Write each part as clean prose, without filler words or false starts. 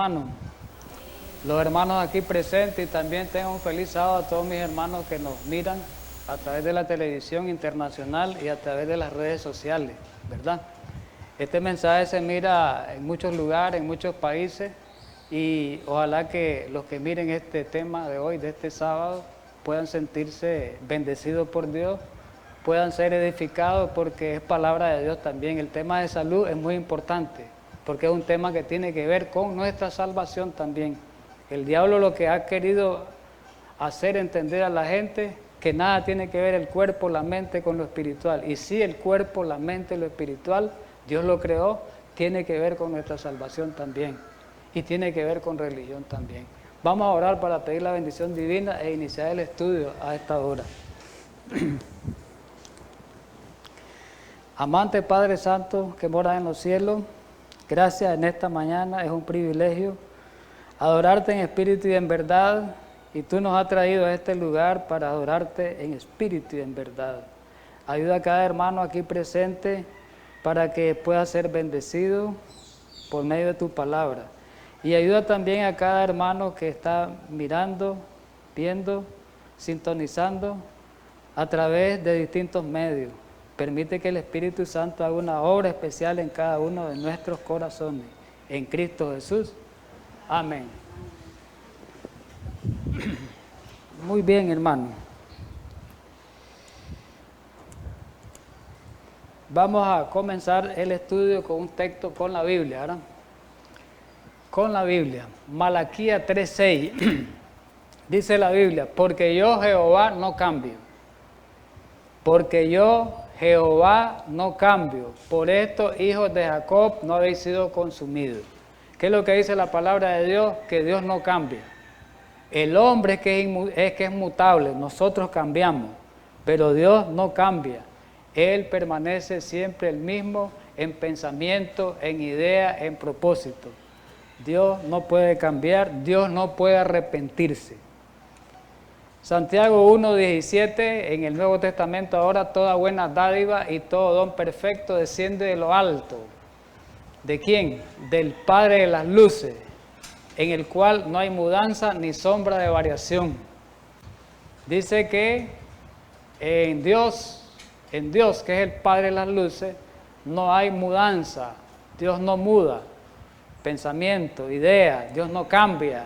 hermanos. Los hermanos aquí presentes y también tengan un feliz sábado a todos mis hermanos que nos miran a través de la televisión internacional y a través de las redes sociales, ¿verdad? Este mensaje se mira en muchos lugares, en muchos países, y ojalá que los que miren este tema de hoy, de este sábado, puedan sentirse bendecidos por Dios, puedan ser edificados, porque es palabra de Dios también. El tema de salud es muy importante, porque es un tema que tiene que ver con nuestra salvación también. El diablo lo que ha querido hacer entender a la gente que nada tiene que ver el cuerpo, la mente con lo espiritual. Y sí, el cuerpo, la mente, lo espiritual, Dios lo creó, tiene que ver con nuestra salvación también. Y tiene que ver con religión también. Vamos a orar para pedir la bendición divina e iniciar el estudio a esta hora. Amante Padre Santo que moras en los cielos, gracias en esta mañana, es un privilegio adorarte en espíritu y en verdad, y tú nos has traído a este lugar para adorarte en espíritu y en verdad. Ayuda a cada hermano aquí presente para que pueda ser bendecido por medio de tu palabra. Y ayuda también a cada hermano que está mirando, viendo, sintonizando a través de distintos medios. Permite que el Espíritu Santo haga una obra especial en cada uno de nuestros corazones. En Cristo Jesús. Amén. Muy bien, hermano. Vamos a comenzar el estudio con un texto con la Biblia, ¿verdad? Con la Biblia. Malaquías 3:6. Dice la Biblia, porque yo Jehová no cambio. Porque yo Jehová no cambio. Por esto, hijos de Jacob, no habéis sido consumidos. ¿Qué es lo que dice la palabra de Dios? Que Dios no cambia. El hombre es que es mutable, nosotros cambiamos, pero Dios no cambia. Él permanece siempre el mismo en pensamiento, en idea, en propósito. Dios no puede cambiar, Dios no puede arrepentirse. Santiago 1:17, en el Nuevo Testamento ahora, toda buena dádiva y todo don perfecto desciende de lo alto. ¿De quién? Del Padre de las luces, en el cual no hay mudanza ni sombra de variación. Dice que en Dios, que es el Padre de las luces, no hay mudanza. Dios no muda. Pensamiento, idea, Dios no cambia,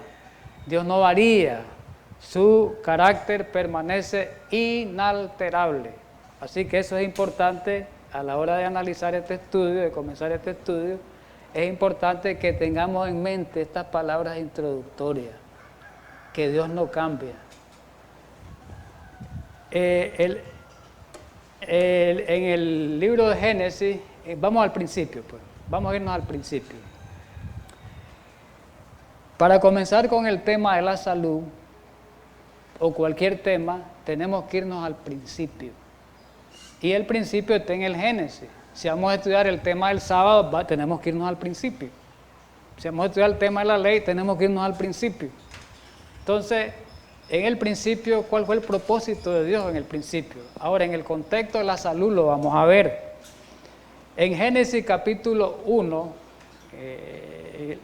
Dios no varía. Su carácter permanece inalterable. Así que eso es importante a la hora de analizar este estudio, de comenzar este estudio. Es importante que tengamos en mente estas palabras introductorias, que Dios no cambia. En el libro de Génesis, vamos al principio, pues, vamos a irnos al principio. Para comenzar con el tema de la salud, o cualquier tema, tenemos que irnos al principio. Y el principio está en el Génesis. Si vamos a estudiar el tema del sábado, tenemos que irnos al principio. Si vamos a estudiar el tema de la ley, tenemos que irnos al principio. Entonces, en el principio, ¿cuál fue el propósito de Dios en el principio? Ahora, en el contexto de la salud lo vamos a ver. En Génesis capítulo 1,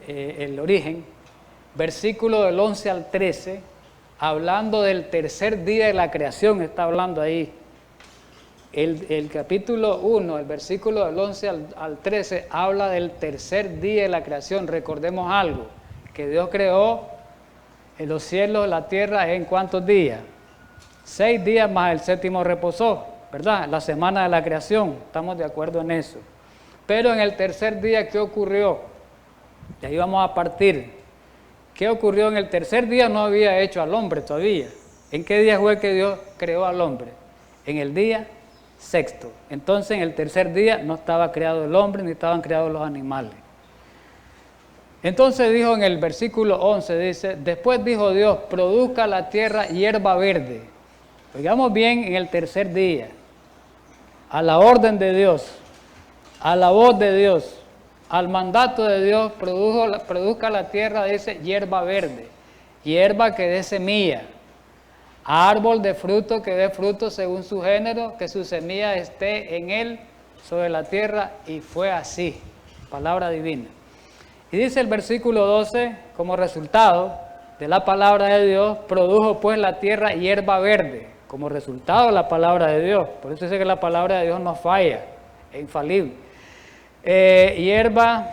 el origen, versículo del 11 al 13, hablando del tercer día de la creación, está hablando ahí. El capítulo 1, el versículo del 11 al 13, habla del tercer día de la creación. Recordemos algo, que Dios creó en los cielos, la tierra, ¿en cuántos días? 6 días más el séptimo reposó, ¿verdad? La semana de la creación, estamos de acuerdo en eso. Pero en el tercer día, ¿qué ocurrió? De ahí vamos a partir. ¿Qué ocurrió en el tercer día? No había hecho al hombre todavía. ¿En qué día fue que Dios creó al hombre? En el día sexto. Entonces, en el tercer día no estaba creado el hombre ni estaban creados los animales. Entonces dijo en el versículo 11, dice, después dijo Dios, produzca la tierra hierba verde. Oigamos bien, en el tercer día, a la orden de Dios, a la voz de Dios, al mandato de Dios, produzca la tierra, dice, hierba verde, hierba que dé semilla, árbol de fruto que dé fruto según su género, que su semilla esté en él sobre la tierra, y fue así, palabra divina. Y dice el versículo 12, como resultado de la palabra de Dios, produjo pues la tierra hierba verde, como resultado de la palabra de Dios. Por eso dice que la palabra de Dios no falla, es infalible. Hierba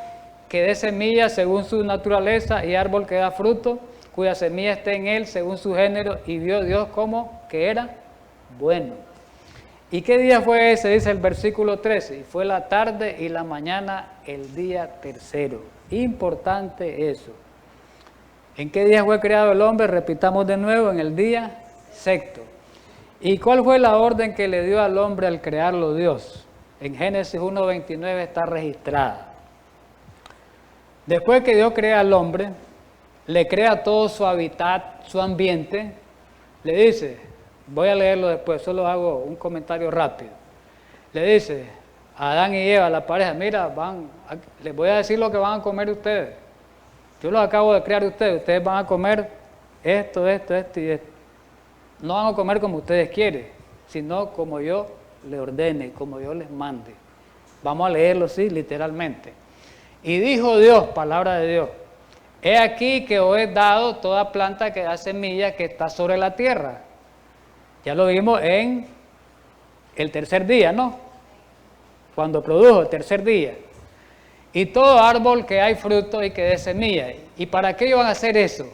que dé semilla según su naturaleza y árbol que da fruto, cuya semilla esté en él según su género, y vio Dios como que era bueno. ¿Y qué día fue ese? Dice el versículo 13, y fue la tarde y la mañana el día tercero. Importante eso. ¿En qué día fue creado el hombre? Repitamos de nuevo, en el día sexto. ¿Y cuál fue la orden que le dio al hombre al crearlo Dios? En Génesis 1:29 está registrada. Después que Dios crea al hombre, le crea todo su hábitat, su ambiente, le dice, voy a leerlo después, solo hago un comentario rápido. Le dice a Adán y Eva, la pareja, mira, les voy a decir lo que van a comer ustedes. Yo los acabo de crear ustedes van a comer esto y esto. No van a comer como ustedes quieren, sino como yo les ordene, como yo les mande. Vamos a leerlo así, literalmente. Y dijo Dios, palabra de Dios, he aquí que os he dado toda planta que da semilla que está sobre la tierra. Ya lo vimos en el tercer día, ¿no? Cuando produjo el tercer día. Y todo árbol que hay fruto y que dé semilla. ¿Y para qué iban a hacer eso?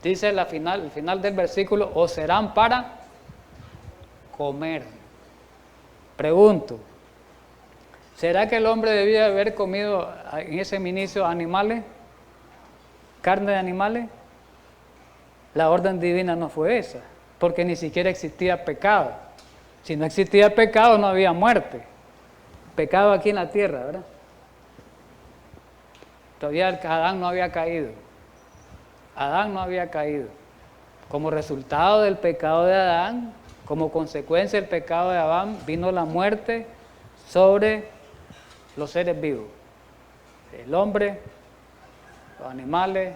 Dice el final del versículo, o serán para comer. Pregunto, ¿será que el hombre debía haber comido en ese inicio animales? ¿Carne de animales? La orden divina no fue esa, porque ni siquiera existía pecado. Si no existía pecado, no había muerte. Pecado aquí en la tierra, ¿verdad? Todavía Adán no había caído. Adán no había caído. Como resultado del pecado de Adán, como consecuencia del pecado de Adán, vino la muerte sobre los seres vivos. El hombre, los animales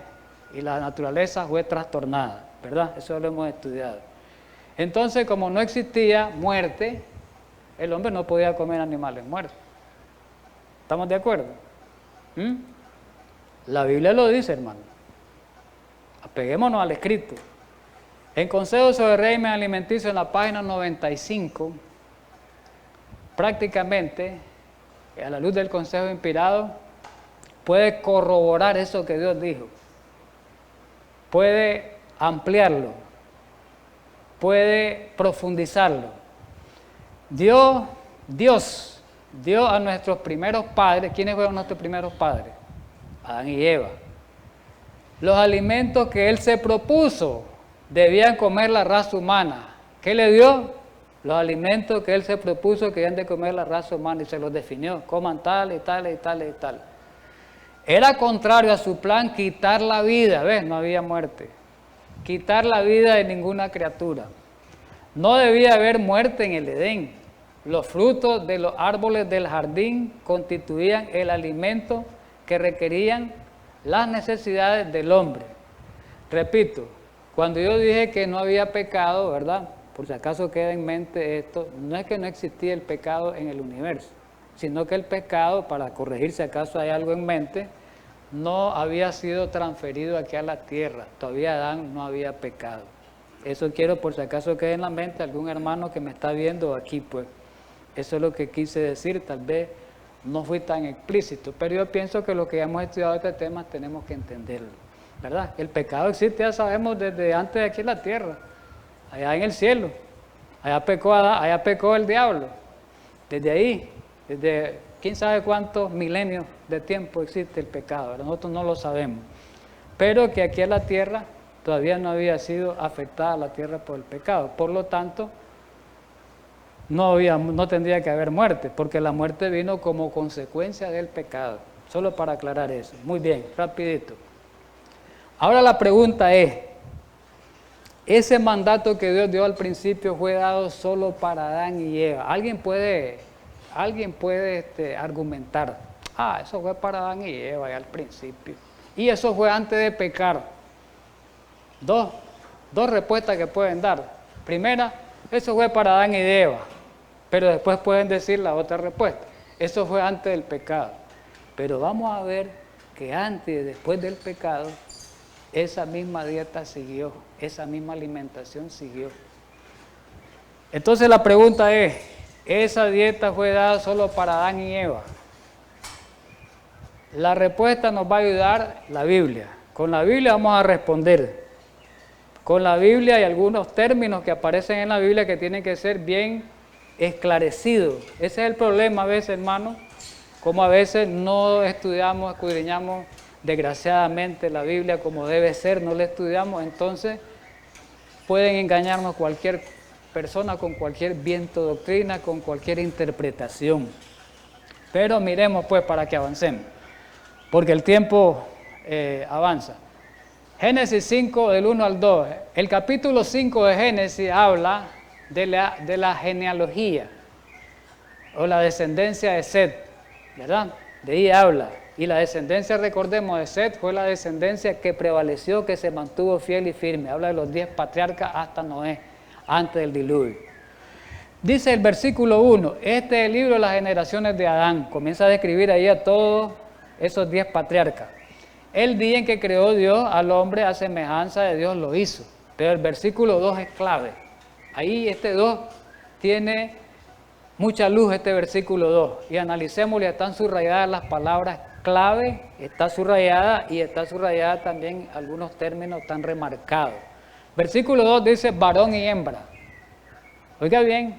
y la naturaleza fue trastornada, ¿verdad? Eso lo hemos estudiado. Entonces, como no existía muerte, el hombre no podía comer animales muertos. ¿Estamos de acuerdo? La Biblia lo dice, hermano. Apeguémonos al escrito. En Consejo sobre Régimen Alimenticio, en la página 95, prácticamente, a la luz del consejo inspirado, puede corroborar eso que Dios dijo. Puede ampliarlo. Puede profundizarlo. Dios dio a nuestros primeros padres. ¿Quiénes fueron nuestros primeros padres? Adán y Eva. Los alimentos que Él se propuso debían comer la raza humana. ¿Qué le dio? Los alimentos que Él se propuso que debían de comer la raza humana y se los definió. Coman tal y tal y tal y tal. Era contrario a su plan quitar la vida. ¿Ves? No había muerte. Quitar la vida de ninguna criatura. No debía haber muerte en el Edén. Los frutos de los árboles del jardín constituían el alimento que requerían las necesidades del hombre. Repito, cuando yo dije que no había pecado, ¿verdad? Por si acaso queda en mente esto, no es que no existía el pecado en el universo, sino que el pecado, para corregir si acaso hay algo en mente, no había sido transferido aquí a la tierra. Todavía Adán no había pecado. Eso quiero por si acaso quede en la mente algún hermano que me está viendo aquí, pues. Eso es lo que quise decir, tal vez no fui tan explícito, pero yo pienso que lo que hemos estudiado este tema tenemos que entenderlo, ¿verdad? El pecado existe, ya sabemos, desde antes de aquí en la tierra, allá en el cielo, allá pecó el diablo, desde ahí, desde quién sabe cuántos milenios de tiempo existe el pecado, ¿verdad? Nosotros no lo sabemos, pero que aquí en la tierra todavía no había sido afectada la tierra por el pecado, por lo tanto, no tendría que haber muerte, porque la muerte vino como consecuencia del pecado. Solo para aclarar eso. Muy bien, rapidito. Ahora la pregunta es, ese mandato que Dios dio al principio fue dado solo para Adán y Eva. ¿Alguien puede argumentar? Eso fue para Adán y Eva al principio. Y eso fue antes de pecar. Dos respuestas que pueden dar. Primera, eso fue para Adán y Eva. Pero después pueden decir la otra respuesta. Eso fue antes del pecado. Pero vamos a ver que antes y después del pecado, esa misma dieta siguió, esa misma alimentación siguió. Entonces la pregunta es, ¿esa dieta fue dada solo para Adán y Eva? La respuesta nos va a ayudar la Biblia. Con la Biblia vamos a responder. Con la Biblia hay algunos términos que aparecen en la Biblia que tienen que ser bien esclarecidos. Ese es el problema a veces, hermano, como a veces no estudiamos, escudriñamos desgraciadamente la Biblia como debe ser, no la estudiamos, entonces pueden engañarnos cualquier persona con cualquier viento de doctrina, con cualquier interpretación. Pero miremos pues para que avancemos, porque el tiempo avanza. Génesis 5 del 1 al 2, el capítulo 5 de Génesis habla de la genealogía o la descendencia de Set, ¿verdad? De ahí habla. Y la descendencia, recordemos, de Set fue la descendencia que prevaleció, que se mantuvo fiel y firme. Habla de los 10 patriarcas hasta Noé, antes del diluvio. Dice el versículo 1, este es el libro de las generaciones de Adán. Comienza a describir ahí a todos esos 10 patriarcas. El día en que creó Dios al hombre a semejanza de Dios lo hizo. Pero el versículo 2 es clave. Ahí este 2 tiene mucha luz, este versículo 2. Y analicémosle, están subrayadas las palabras clave, está subrayada y está subrayada también algunos términos tan remarcados. Versículo 2 dice varón y hembra. Oiga bien,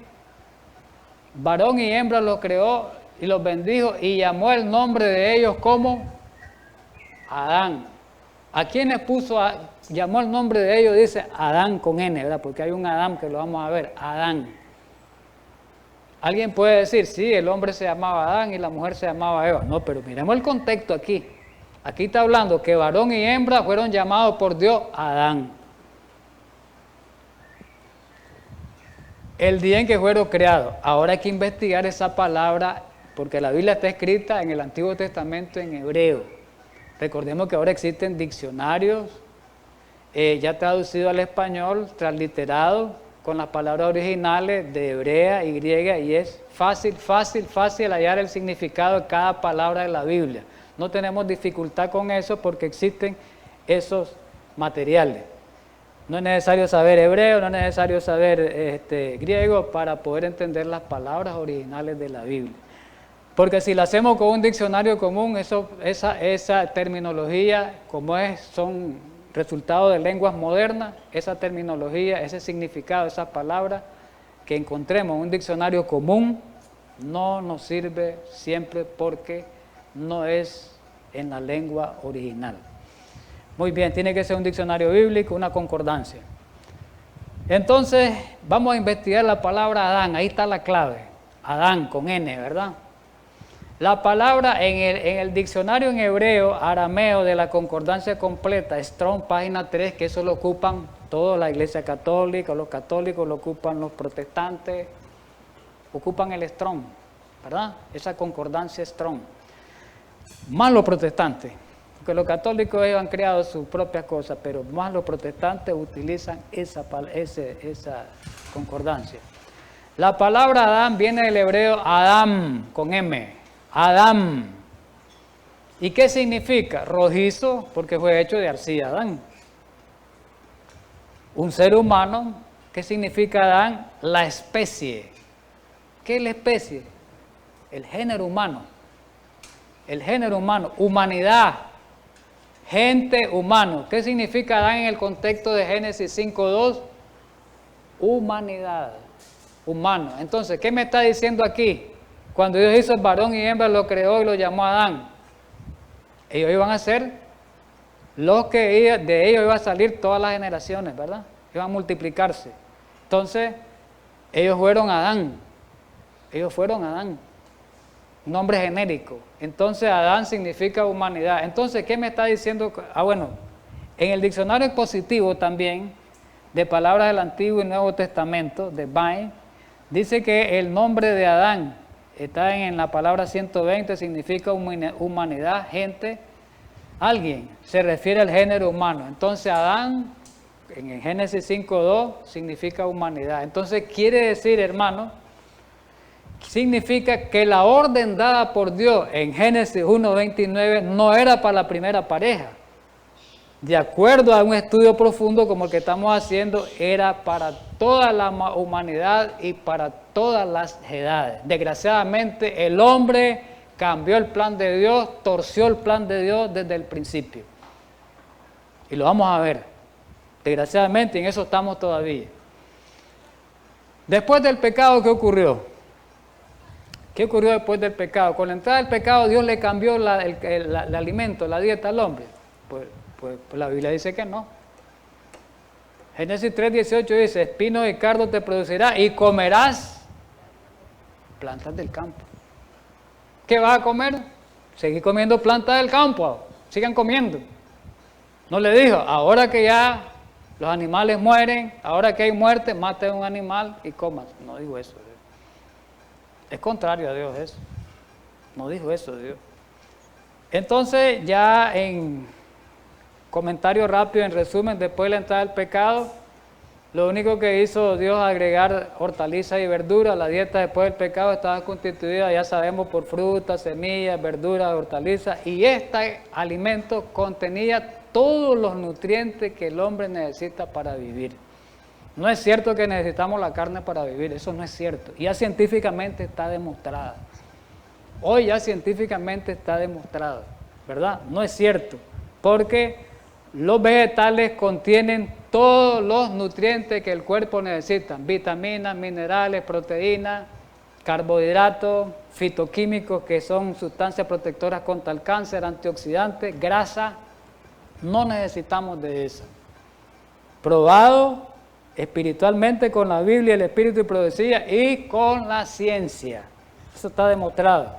varón y hembra los creó y los bendijo y llamó el nombre de ellos como Adán. ¿A quiénes llamó el nombre de ellos? Dice Adán con N, ¿verdad? Porque hay un Adán que lo vamos a ver, Adán. Alguien puede decir, sí, el hombre se llamaba Adán y la mujer se llamaba Eva. No, pero miremos el contexto aquí. Aquí está hablando que varón y hembra fueron llamados por Dios Adán. El día en que fueron creados. Ahora hay que investigar esa palabra porque la Biblia está escrita en el Antiguo Testamento en hebreo. Recordemos que ahora existen diccionarios ya traducidos al español, transliterados con las palabras originales de hebrea y griega, y es fácil hallar el significado de cada palabra de la Biblia. No tenemos dificultad con eso porque existen esos materiales. No es necesario saber hebreo, no es necesario saber griego para poder entender las palabras originales de la Biblia. Porque si lo hacemos con un diccionario común, esa terminología, son resultado de lenguas modernas, esa terminología, ese significado, esas palabras que encontremos en un diccionario común, no nos sirve siempre porque no es en la lengua original. Muy bien, tiene que ser un diccionario bíblico, una concordancia. Entonces, vamos a investigar la palabra Adán, ahí está la clave, Adán con N, ¿verdad? La palabra en el diccionario en hebreo, arameo de la concordancia completa, Strong, página 3, que eso lo ocupan toda la iglesia católica, los católicos lo ocupan, los protestantes, ocupan el Strong, ¿verdad? Esa concordancia Strong. Más los protestantes, porque los católicos ellos han creado sus propias cosas, pero más los protestantes utilizan esa concordancia. La palabra Adán viene del hebreo Adam, con M. Adán. ¿Y qué significa? Rojizo, porque fue hecho de arcilla, Adán. Un ser humano, ¿qué significa Adán? La especie. ¿Qué es la especie? El género humano. El género humano, humanidad, gente, humano. ¿Qué significa Adán en el contexto de Génesis 5:2? Humanidad, humano. Entonces, ¿qué me está diciendo aquí? Cuando Dios hizo el varón y hembra, lo creó y lo llamó Adán. Ellos iban a ser los que de ellos iban a salir todas las generaciones, ¿verdad? Iban a multiplicarse. Entonces, ellos fueron Adán. Ellos fueron Adán. Nombre genérico. Entonces, Adán significa humanidad. Entonces, ¿qué me está diciendo? Bueno, en el diccionario expositivo también, de palabras del Antiguo y Nuevo Testamento, de Vine, dice que el nombre de Adán está en la palabra 120, significa humanidad, gente, alguien, se refiere al género humano. Entonces Adán, en Génesis 5:2, significa humanidad. Entonces quiere decir, hermano, significa que la orden dada por Dios en Génesis 1:29 no era para la primera pareja. De acuerdo a un estudio profundo como el que estamos haciendo, era para toda la humanidad y para todas las edades. Desgraciadamente, el hombre cambió el plan de Dios, torció el plan de Dios desde el principio. Y lo vamos a ver. Desgraciadamente, en eso estamos todavía. Después del pecado, ¿qué ocurrió? ¿Qué ocurrió después del pecado? Con la entrada del pecado, Dios le cambió el alimento, la dieta al hombre. Pues la Biblia dice que no. Génesis 3:18 dice, espinos y cardos te producirá y comerás plantas del campo. ¿Qué vas a comer? Seguir comiendo plantas del campo. Sigan comiendo. No le dijo, ahora que ya los animales mueren, ahora que hay muerte, mate un animal y comas. No dijo eso. Es contrario a Dios eso. No dijo eso Dios. Entonces, ya en comentario rápido, en resumen, después de la entrada del pecado, lo único que hizo Dios agregar hortalizas y verduras. La dieta después del pecado estaba constituida, ya sabemos, por frutas, semillas, verduras, hortalizas, y este alimento contenía todos los nutrientes que el hombre necesita para vivir. No es cierto que necesitamos la carne para vivir, eso no es cierto. Ya científicamente está demostrado. Hoy ya científicamente está demostrado, ¿verdad? No es cierto, porque los vegetales contienen todos los nutrientes que el cuerpo necesita, vitaminas, minerales, proteínas, carbohidratos, fitoquímicos que son sustancias protectoras contra el cáncer, antioxidantes, grasa. No necesitamos de eso. Probado espiritualmente con la Biblia, el Espíritu y profecía y con la ciencia. Eso está demostrado.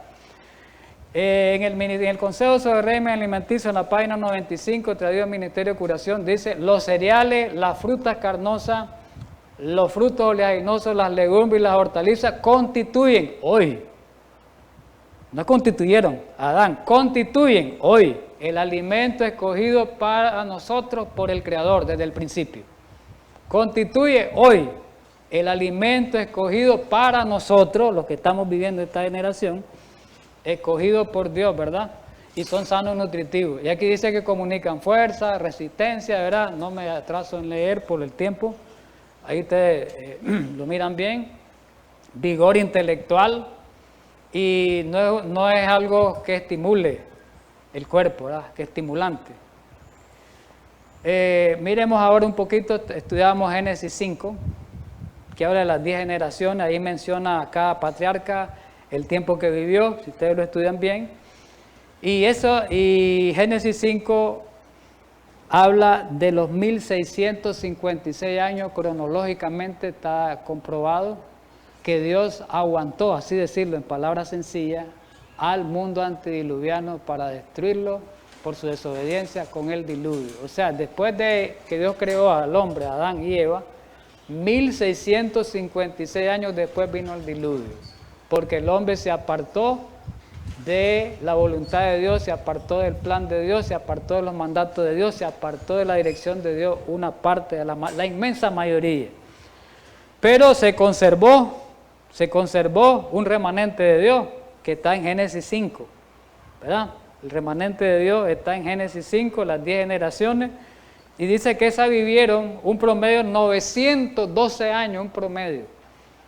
En el Consejo sobre Régimen Alimenticio, en la página 95, traído al Ministerio de Curación, dice, los cereales, las frutas carnosas, los frutos oleaginosos, las legumbres y las hortalizas constituyen hoy, no constituyeron Adán, constituyen hoy el alimento escogido para nosotros por el Creador desde el principio. Constituye hoy el alimento escogido para nosotros, los que estamos viviendo esta generación, escogido por Dios, ¿verdad? Y son sanos y nutritivos. Y aquí dice que comunican fuerza, resistencia, ¿verdad? No me atraso en leer por el tiempo. Ahí ustedes lo miran bien. Vigor intelectual. Y no es algo que estimule el cuerpo, ¿verdad? Que estimulante. Miremos ahora un poquito, estudiamos Génesis 5, que habla de las 10 generaciones. Ahí menciona a cada patriarca, el tiempo que vivió, si ustedes lo estudian bien. Y Génesis 5 habla de los 1656 años, cronológicamente está comprobado que Dios aguantó, así decirlo en palabras sencillas, al mundo antediluviano para destruirlo por su desobediencia con el diluvio. O sea, después de que Dios creó al hombre, a Adán y Eva, 1656 años después vino el diluvio. Porque el hombre se apartó de la voluntad de Dios, se apartó del plan de Dios, se apartó de los mandatos de Dios, se apartó de la dirección de Dios, una parte de la inmensa mayoría. Pero se conservó un remanente de Dios que está en Génesis 5, ¿verdad? El remanente de Dios está en Génesis 5, las 10 generaciones, y dice que esas vivieron un promedio 912 años, un promedio.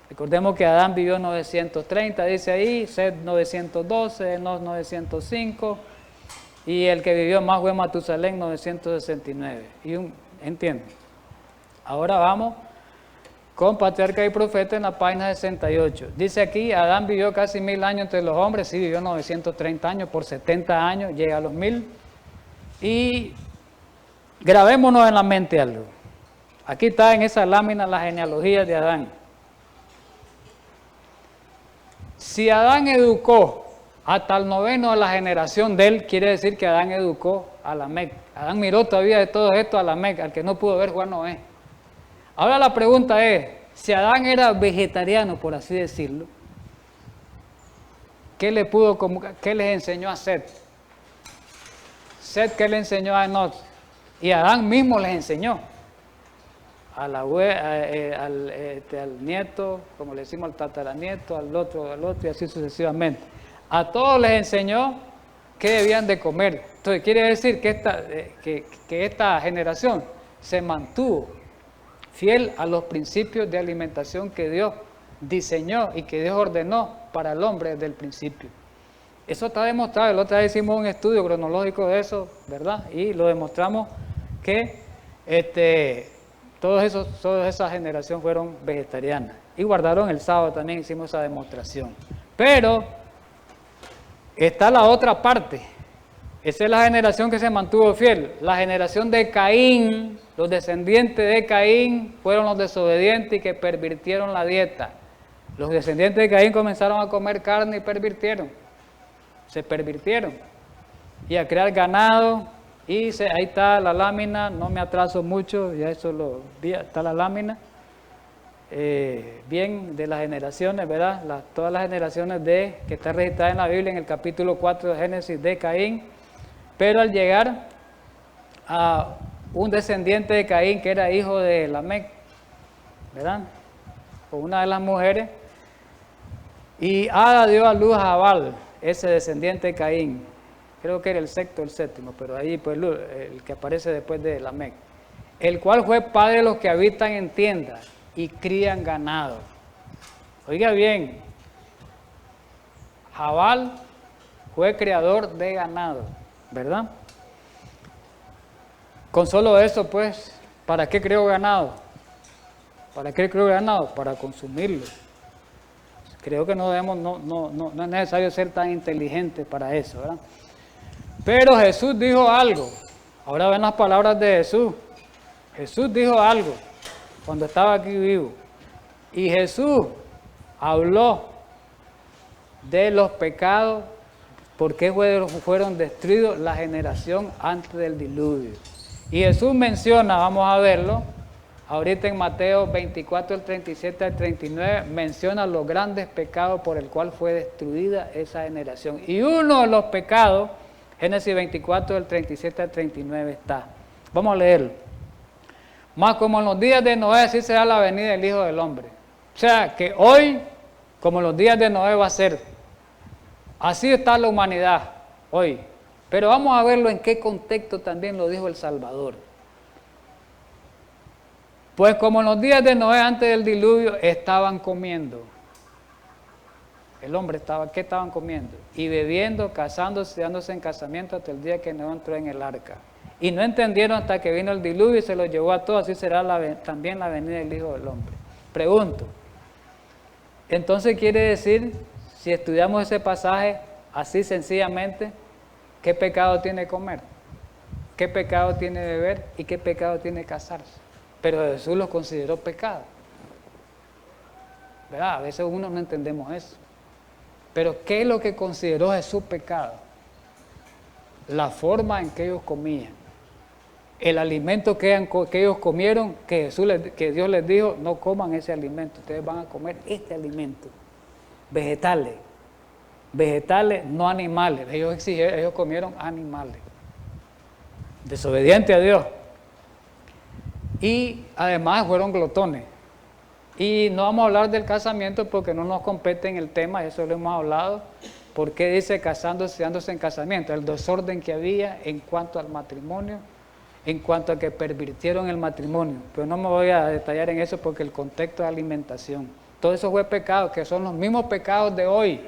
Recordemos que Adán vivió 930, dice ahí, Set 912, Enos 905, y el que vivió más fue Matusalén 969. ¿Entienden? Ahora vamos con Patriarca y Profeta en la página 68. Dice aquí, Adán vivió casi 1000 años entre los hombres, sí vivió 930 años, por 70 años llega a los 1000. Y grabémonos en la mente algo. Aquí está en esa lámina la genealogía de Adán. Si Adán educó hasta el 9º de la generación de él, quiere decir que Adán educó a Lamec. Adán miró todavía de todo esto a Lamec, al que no pudo ver fue a Noé. Ahora la pregunta es, si Adán era vegetariano, por así decirlo, ¿qué les enseñó a Set? Set, ¿qué le enseñó a Enos? Y Adán mismo les enseñó. al nieto, como le decimos al tataranieto, al otro, y así sucesivamente. A todos les enseñó qué debían de comer. Entonces quiere decir que esta generación se mantuvo fiel a los principios de alimentación que Dios diseñó y que Dios ordenó para el hombre desde el principio. Eso está demostrado. La otra vez hicimos un estudio cronológico de eso, ¿verdad? Y lo demostramos que toda esa generación fueron vegetarianas. Y guardaron el sábado, también hicimos esa demostración. Pero está la otra parte. Esa es la generación que se mantuvo fiel. La generación de Caín, los descendientes de Caín fueron los desobedientes y que pervirtieron la dieta. Los descendientes de Caín comenzaron a comer carne y se pervirtieron. Y a crear ganado. Y ahí está la lámina, no me atraso mucho, ya eso lo vi, está la lámina. Bien de las generaciones, ¿verdad? Todas las generaciones que está registrada en la Biblia en el capítulo 4 de Génesis de Caín. Pero al llegar a un descendiente de Caín que era hijo de Lamec, ¿verdad? Con una de las mujeres, y Ada dio a luz a Jabal, ese descendiente de Caín. Creo que era el sexto o el séptimo, pero ahí pues el que aparece después de Lamec, el cual fue padre de los que habitan en tiendas y crían ganado. Oiga bien, Jabal fue creador de ganado, ¿verdad? Con solo eso, pues, ¿para qué creó ganado? ¿Para qué creó ganado? Para consumirlo. Creo que no es necesario ser tan inteligente para eso, ¿verdad? Pero Jesús dijo algo. Ahora ven las palabras de Jesús. Jesús dijo algo cuando estaba aquí vivo. Y Jesús habló de los pecados, por qué fueron destruidos la generación antes del diluvio. Y Jesús menciona, vamos a verlo, ahorita en Mateo 24, el 37 al 39, menciona los grandes pecados por el cual fue destruida esa generación. Y uno de los pecados, Génesis 24, del 37 al 39 está. Vamos a leerlo. Más como en los días de Noé, así será la venida del Hijo del Hombre. O sea, que hoy, como en los días de Noé va a ser. Así está la humanidad hoy. Pero vamos a verlo en qué contexto también lo dijo el Salvador. Pues como en los días de Noé antes del diluvio estaban comiendo. El hombre ¿qué estaban comiendo? Y bebiendo, casándose, dándose en casamiento hasta el día que Noé entró en el arca. Y no entendieron hasta que vino el diluvio y se los llevó a todos, así será también la venida del Hijo del Hombre. Pregunto, entonces quiere decir, si estudiamos ese pasaje así sencillamente, ¿qué pecado tiene comer? ¿Qué pecado tiene beber? ¿Y qué pecado tiene casarse? Pero Jesús los consideró pecado. ¿Verdad? A veces uno no entendemos eso. Pero ¿qué es lo que consideró Jesús pecado? La forma en que ellos comían. El alimento que ellos comieron, que Dios les dijo, no coman ese alimento, ustedes van a comer este alimento. Vegetales. Vegetales, no animales. Ellos comieron animales. Desobediente a Dios. Y además fueron glotones. Y no vamos a hablar del casamiento porque no nos compete en el tema, eso lo hemos hablado. ¿Por qué dice casándose, dándose en casamiento? El desorden que había en cuanto al matrimonio, en cuanto a que pervirtieron el matrimonio. Pero no me voy a detallar en eso porque el contexto de alimentación. Todo eso fue pecado, que son los mismos pecados de hoy.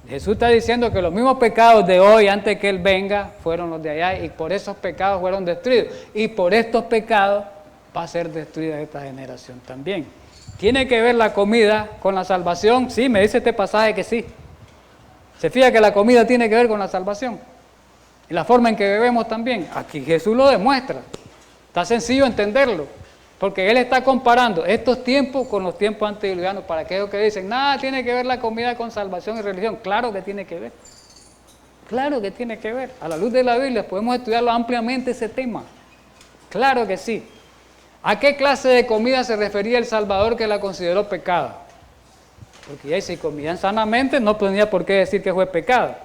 Jesús está diciendo que los mismos pecados de hoy, antes que Él venga, fueron los de allá, y por esos pecados fueron destruidos. Y por estos pecados va a ser destruida esta generación también. ¿Tiene que ver la comida con la salvación? Sí, me dice este pasaje que sí. ¿Se fija que la comida tiene que ver con la salvación? Y la forma en que bebemos también. Aquí Jesús lo demuestra. Está sencillo entenderlo. Porque Él está comparando estos tiempos con los tiempos antediluvianos. Para aquellos que dicen, nada tiene que ver la comida con salvación y religión. Claro que tiene que ver. Claro que tiene que ver. A la luz de la Biblia podemos estudiarlo ampliamente ese tema. Claro que sí. ¿A qué clase de comida se refería el Salvador que la consideró pecado? Porque ya si comían sanamente no tenía por qué decir que fue pecado.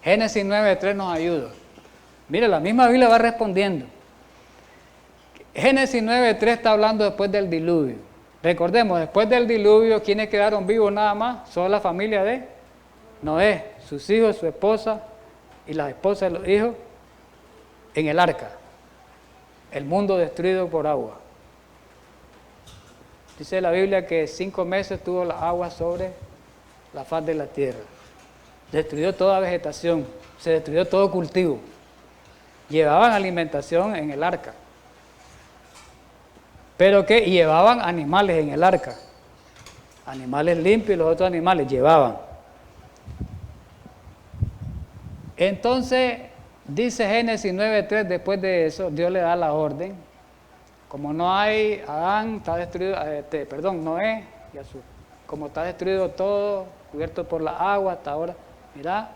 Génesis 9:3 nos ayuda. Mire, la misma Biblia va respondiendo. Génesis 9:3 está hablando después del diluvio. Recordemos, después del diluvio, ¿quiénes quedaron vivos nada más? Solo la familia de Noé, sus hijos, su esposa y las esposas de los hijos en el arca. El mundo destruido por agua. Dice la Biblia que 5 meses tuvo la agua sobre la faz de la tierra. Destruyó toda vegetación, se destruyó todo cultivo. Llevaban alimentación en el arca. Pero que llevaban animales en el arca. Animales limpios y los otros animales llevaban. Entonces, dice Génesis 9:3, después de eso, Dios le da la orden. Como no hay, Adán está destruido, Noé, como está destruido todo, cubierto por la agua hasta ahora, mira,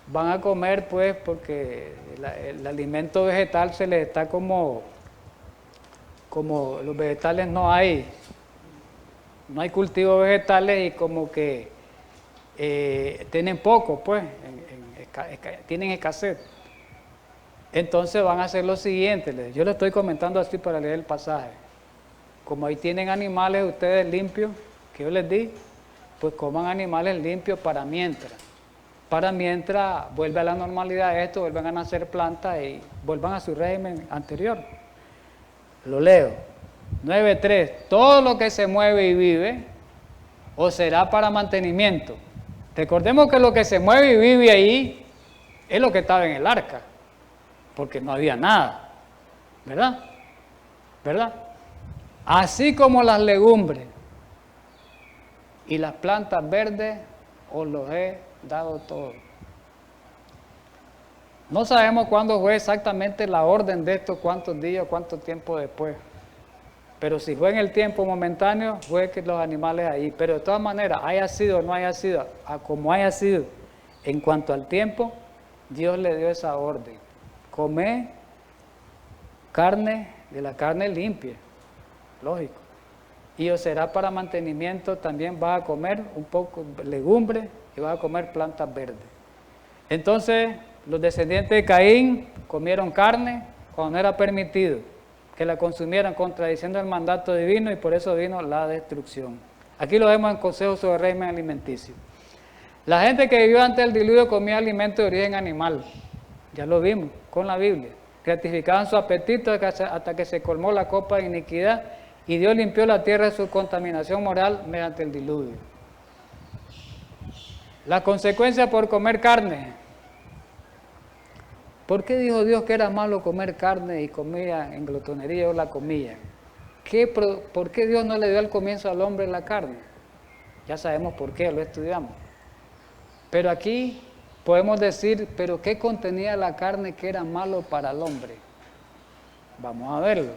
van a comer pues porque el alimento vegetal se les está como los vegetales no hay cultivos vegetales y como que tienen poco pues, tienen escasez. Entonces van a hacer lo siguiente, yo le estoy comentando así para leer el pasaje. Como ahí tienen animales ustedes limpios, que yo les di, pues coman animales limpios para mientras. Para mientras vuelve a la normalidad esto, vuelvan a nacer plantas y vuelvan a su régimen anterior. Lo leo. 9:3. Todo lo que se mueve y vive, os será para mantenimiento. Recordemos que lo que se mueve y vive ahí es lo que estaba en el arca, porque no había nada, ¿verdad? ¿Verdad? Así como las legumbres y las plantas verdes, os los he dado todo. No sabemos cuándo fue exactamente la orden de esto, cuántos días, cuánto tiempo después. Pero si fue en el tiempo momentáneo, fue que los animales ahí. Pero de todas maneras, haya sido o no haya sido, como haya sido, en cuanto al tiempo, Dios le dio esa orden. Come carne, de la carne limpia, lógico. Y os será para mantenimiento, también vas a comer un poco de legumbres y vas a comer plantas verdes. Entonces, los descendientes de Caín comieron carne cuando no era permitido que la consumieran, contradiciendo el mandato divino, y por eso vino la destrucción. Aquí lo vemos en Consejos sobre régimen alimenticio. La gente que vivió antes del diluvio comía alimentos de origen animal, ya lo vimos con la Biblia. Gratificaban su apetito hasta que se colmó la copa de iniquidad y Dios limpió la tierra de su contaminación moral mediante el diluvio. La consecuencia por comer carne. ¿Por qué dijo Dios que era malo comer carne y comía en glotonería o la comía? ¿Por qué Dios no le dio al comienzo al hombre la carne? Ya sabemos por qué, lo estudiamos. Pero aquí podemos decir, ¿pero qué contenía la carne que era malo para el hombre? Vamos a verlo.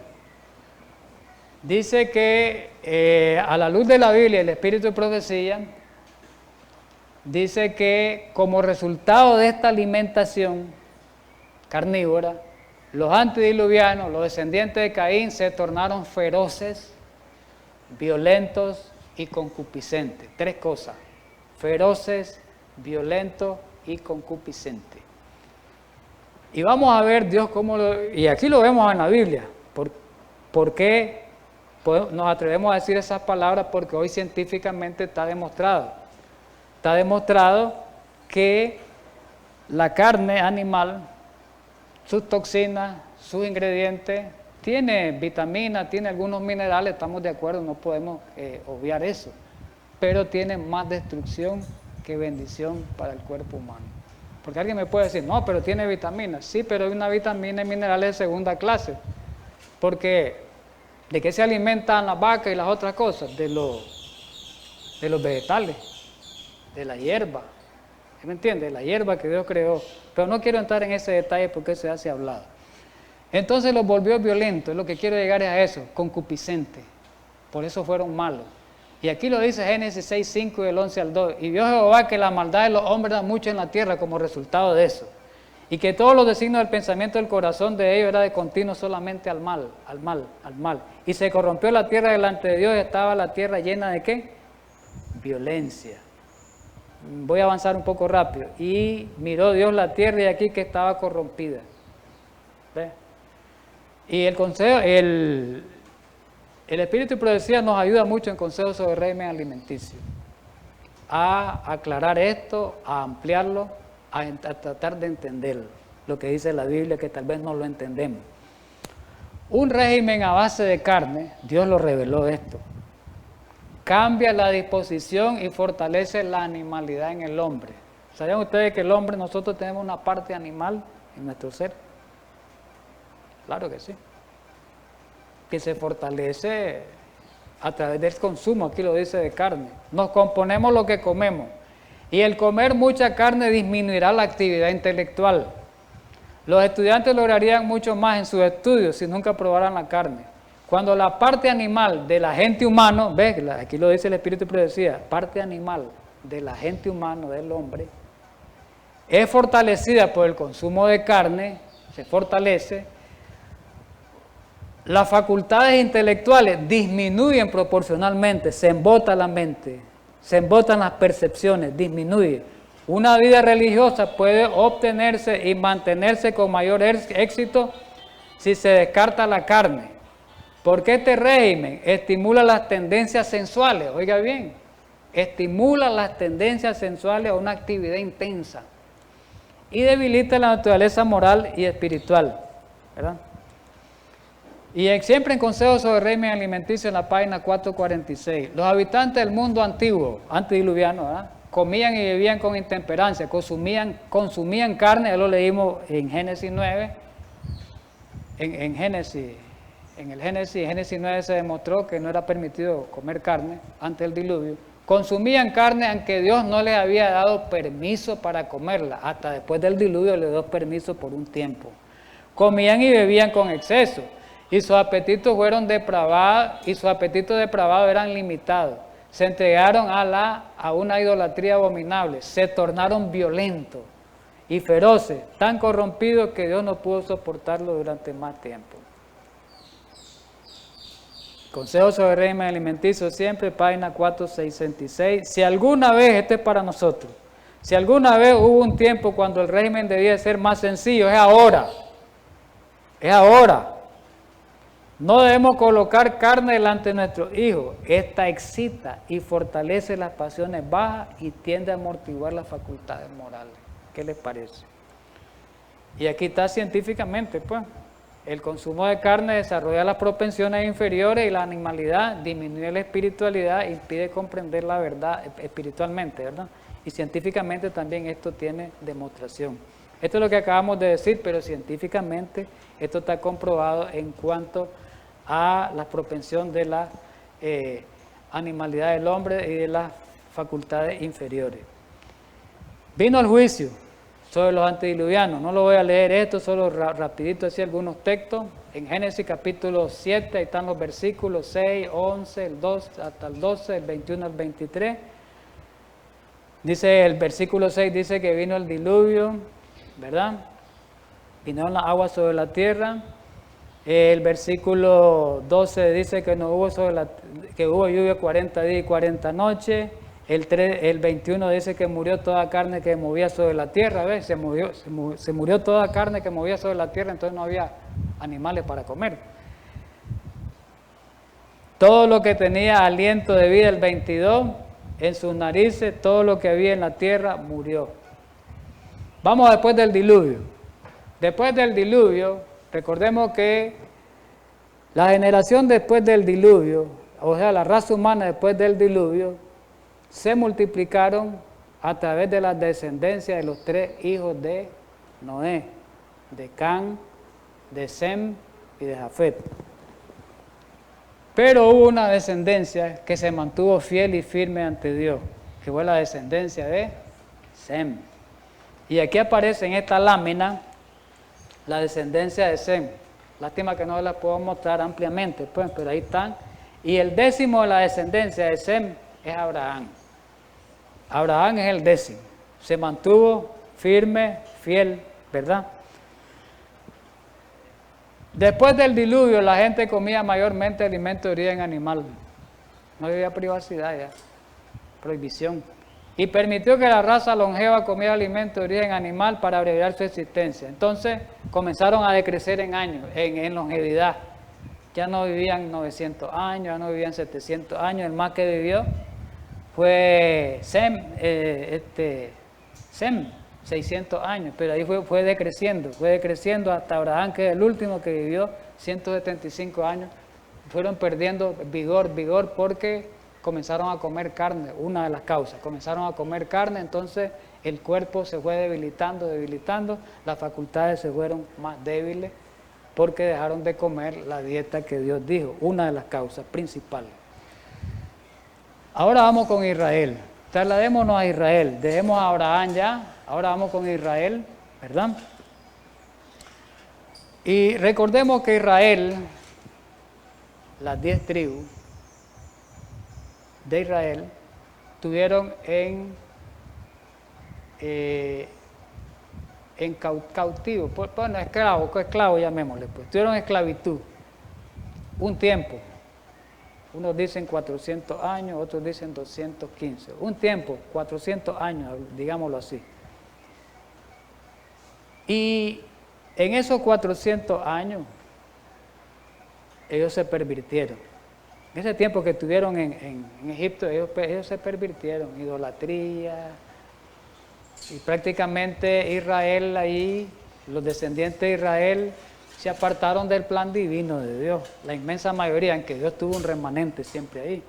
Dice que a la luz de la Biblia, el Espíritu de Profecía, dice que como resultado de esta alimentación carnívora, los antediluvianos, los descendientes de Caín, se tornaron feroces, violentos y concupiscentes. 3 cosas: feroces, violentos y concupiscentes. Y vamos a ver Dios cómo y aquí lo vemos en la Biblia. ¿Por qué nos atrevemos a decir esas palabras? Porque hoy científicamente está demostrado. Está demostrado que la carne animal, sus toxinas, sus ingredientes, tiene vitaminas, tiene algunos minerales, estamos de acuerdo, no podemos obviar eso, pero tiene más destrucción que bendición para el cuerpo humano. Porque alguien me puede decir, no, pero tiene vitaminas. Sí, pero hay una vitamina y minerales de segunda clase. Porque, ¿de qué se alimentan las vacas y las otras cosas? De los vegetales, de la hierba. ¿Me entiendes? La hierba que Dios creó. Pero no quiero entrar en ese detalle porque se hace hablado. Entonces los volvió violentos. Lo que quiero llegar es a eso, concupiscentes. Por eso fueron malos. Y aquí lo dice Génesis 6:5 y del 11 al 2. Y vio Jehová que la maldad de los hombres era mucho en la tierra como resultado de eso. Y que todos los designios del pensamiento del corazón de ellos era de continuo solamente al mal, al mal, al mal. Y se corrompió la tierra delante de Dios y estaba la tierra llena de ¿qué? Violencia. Voy a avanzar un poco rápido. Y miró Dios la tierra y aquí que estaba corrompida. ¿Ve? Y el consejo, el espíritu de profecía nos ayuda mucho en consejos sobre régimen alimenticio, a aclarar esto, a ampliarlo, a tratar de entender lo que dice la Biblia, que tal vez no lo entendemos. Un régimen a base de carne, Dios lo reveló esto, cambia la disposición y fortalece la animalidad en el hombre. ¿Sabían ustedes que el hombre, nosotros tenemos una parte animal en nuestro ser? Claro que sí. Que se fortalece a través del consumo, aquí lo dice, de carne. Nos componemos lo que comemos. Y el comer mucha carne disminuirá la actividad intelectual. Los estudiantes lograrían mucho más en sus estudios si nunca probaran la carne. Cuando la parte animal del agente humano, ¿ves? Aquí lo dice el espíritu de profecía, parte animal del agente humano, del hombre, es fortalecida por el consumo de carne, se fortalece, las facultades intelectuales disminuyen proporcionalmente, se embota la mente, se embotan las percepciones, disminuye. Una vida religiosa puede obtenerse y mantenerse con mayor éxito si se descarta la carne. Porque este régimen estimula las tendencias sensuales, oiga bien, estimula las tendencias sensuales a una actividad intensa y debilita la naturaleza moral y espiritual, ¿verdad? Y siempre en consejos sobre régimen alimenticio en la página 446, los habitantes del mundo antiguo, antediluviano, ¿verdad?, comían y bebían con intemperancia, consumían carne, ya lo leímos en Génesis 9, en el Génesis 9 se demostró que no era permitido comer carne antes del diluvio. Consumían carne aunque Dios no les había dado permiso para comerla, hasta después del diluvio les dio permiso por un tiempo. Comían y bebían con exceso, y sus apetitos fueron depravados, y sus apetitos depravados eran limitados. Se entregaron a una idolatría abominable, se tornaron violentos y feroces, tan corrompidos que Dios no pudo soportarlo durante más tiempo. Consejo sobre régimen alimenticio, siempre, página 466. Si alguna vez, esto es para nosotros, si alguna vez hubo un tiempo cuando el régimen debía ser más sencillo, es ahora. Es ahora. No debemos colocar carne delante de nuestros hijos. Esta excita y fortalece las pasiones bajas y tiende a amortiguar las facultades morales. ¿Qué les parece? Y aquí está científicamente, pues. El consumo de carne desarrolla las propensiones inferiores y la animalidad disminuye la espiritualidad e impide comprender la verdad espiritualmente, ¿verdad? Y científicamente también esto tiene demostración. Esto es lo que acabamos de decir, pero científicamente esto está comprobado en cuanto a la propensión de la animalidad del hombre y de las facultades inferiores. Vino el juicio sobre los antediluvianos. No lo voy a leer esto, solo rapidito así algunos textos. En Génesis capítulo 7, ahí están los versículos 6, 11, el 2 hasta el 12, el 21 al 23. Dice el versículo 6, dice que vino el diluvio, ¿verdad? Vinieron las aguas sobre la tierra. El versículo 12 dice que no hubo que hubo lluvia 40 días y 40 noches. El 21 dice que murió toda carne que movía sobre la tierra, ¿ves? Se murió toda carne que movía sobre la tierra, entonces no había animales para comer. Todo lo que tenía aliento de vida, el 22, en sus narices, todo lo que había en la tierra murió. Vamos después del diluvio. Después del diluvio, recordemos que la generación después del diluvio, o sea, la raza humana después del diluvio, se multiplicaron a través de la descendencia de los 3 hijos de Noé, de Can, de Sem y de Jafet. Pero hubo una descendencia que se mantuvo fiel y firme ante Dios, que fue la descendencia de Sem. Y aquí aparece en esta lámina la descendencia de Sem. Lástima que no la puedo mostrar ampliamente, pues, pero ahí están. Y el 10º de la descendencia de Sem es Abraham. Abraham es el 10º. Se mantuvo firme, fiel, ¿verdad? Después del diluvio, la gente comía mayormente alimentos de origen animal. No había privacidad ya, prohibición. y permitió que la raza longeva comiera alimentos de origen animal para abreviar su existencia. Entonces comenzaron a decrecer en años, en longevidad. Ya no vivían 900 años, ya no vivían 700 años. El más que vivió fue Sem, 600 años, pero ahí fue decreciendo hasta Abraham, que es el último que vivió 175 años. Fueron perdiendo vigor porque comenzaron a comer carne, una de las causas. Comenzaron a comer carne, entonces el cuerpo se fue debilitando, las facultades se fueron más débiles porque dejaron de comer la dieta que Dios dijo, una de las causas principales. Ahora vamos con Israel. Trasladémonos a Israel. Dejemos a Abraham ya. Ahora vamos con Israel, ¿verdad? Y recordemos que Israel, las 10 tribus de Israel, estuvieron en cautivo, bueno, esclavo llamémosle, pues. Estuvieron en esclavitud un tiempo. Unos dicen 400 años, otros dicen 215. Un tiempo, 400 años, digámoslo así. Y en esos 400 años, ellos se pervirtieron. En ese tiempo que estuvieron en Egipto, ellos se pervirtieron, idolatría. Y prácticamente Israel ahí, los descendientes de Israel, se apartaron del plan divino de Dios, la inmensa mayoría, en que Dios tuvo un remanente siempre ahí.